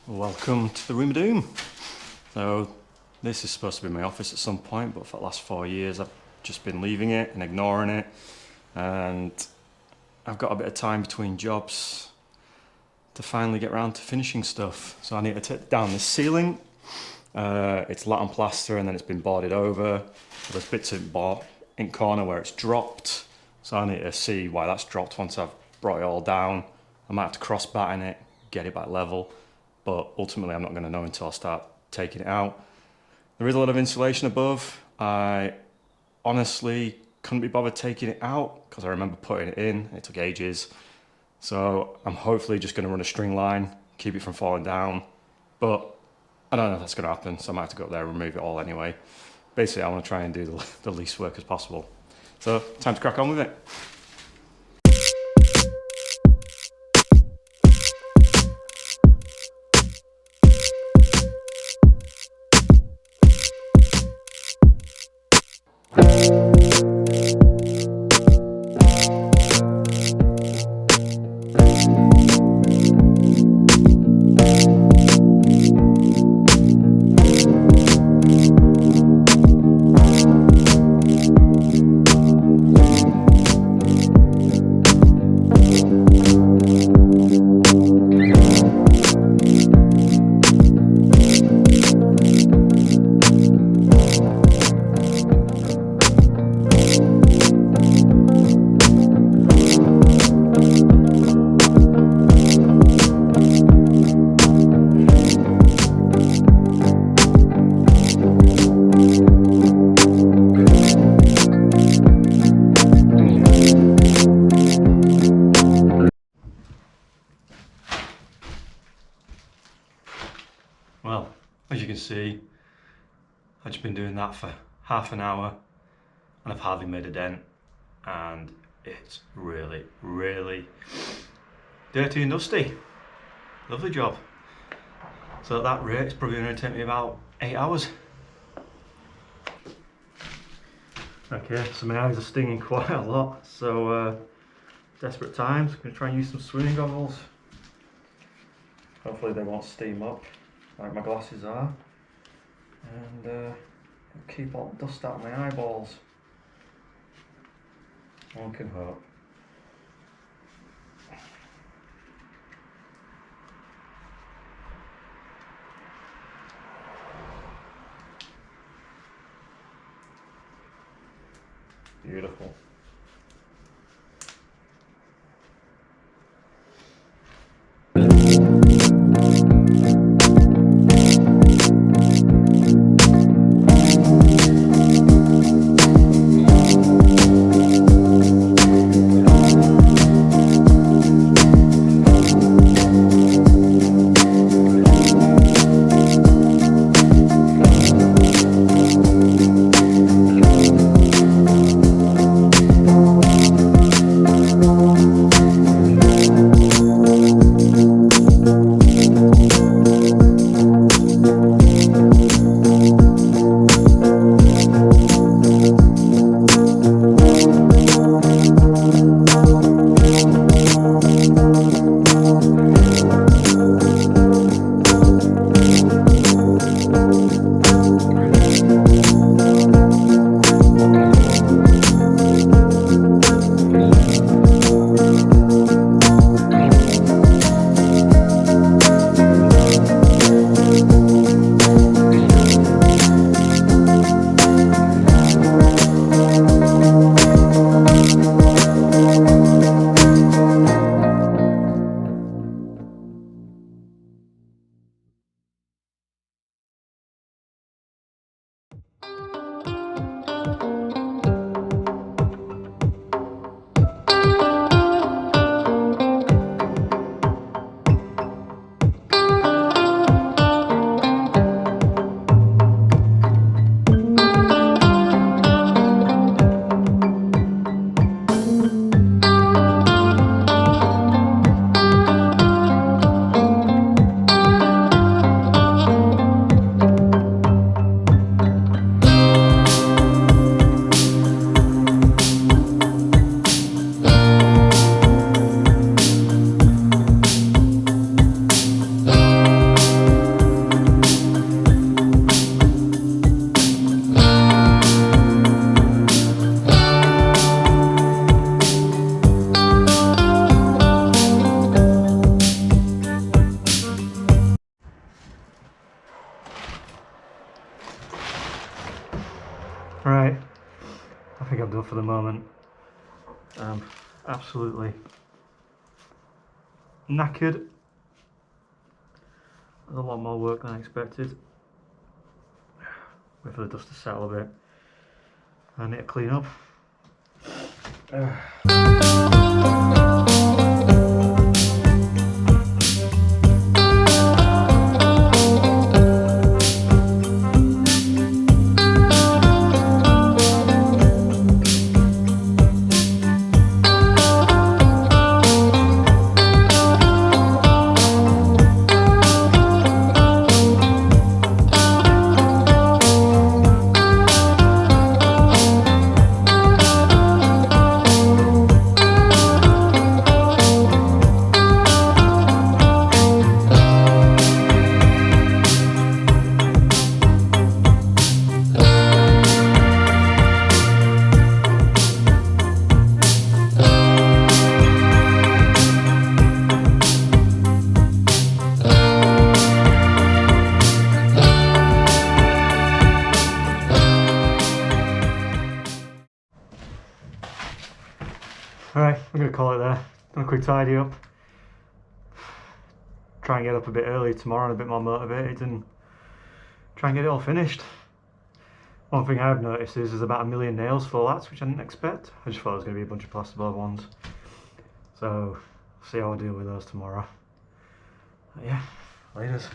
Welcome to the Room of Doom. So this is supposed to be my office at some point, but for the last 4 years I've just been leaving it and ignoring it, and I've got a bit of time between jobs to finally get around to finishing stuff. So I need to take down the ceiling. It's lath and plaster, and then it's been boarded over. There's bits of board in corner where it's dropped, so I need to see why that's dropped once I've brought it all down. I might have to cross batten it, get it back level, but ultimately I'm not going to know until I start taking it out. There is a lot of insulation above. I honestly couldn't be bothered taking it out because I remember putting it in. It took ages. So I'm hopefully just going to run a string line, keep it from falling down. But I don't know if that's going to happen, so I might have to go up there and remove it all anyway. Basically, I want to try and do the least work as possible. So time to crack on with it. Well, as you can see, I've just been doing that for half an hour and I've hardly made a dent, and it's really, really dirty and dusty. Lovely job. So at that rate, it's probably going to take me about 8 hours. Okay, so my eyes are stinging quite a lot, so desperate times. I'm going to try and use some swimming goggles. Hopefully they won't steam up like my glasses are, and keep all the dust out of my eyeballs. One can hope. Beautiful. had done for the moment. Absolutely knackered. There's a lot more work than I expected. Wait for the dust to settle a bit. I need to clean up. Alright, I'm going to call it there. Done a quick tidy up. Try and get up a bit early tomorrow and a bit more motivated and try and get it all finished. One thing I've noticed is there's about 1 million nails for lats, which I didn't expect. I just thought it was going to be a bunch of plasterboard ones. So, see how I deal with those tomorrow. But yeah, laters.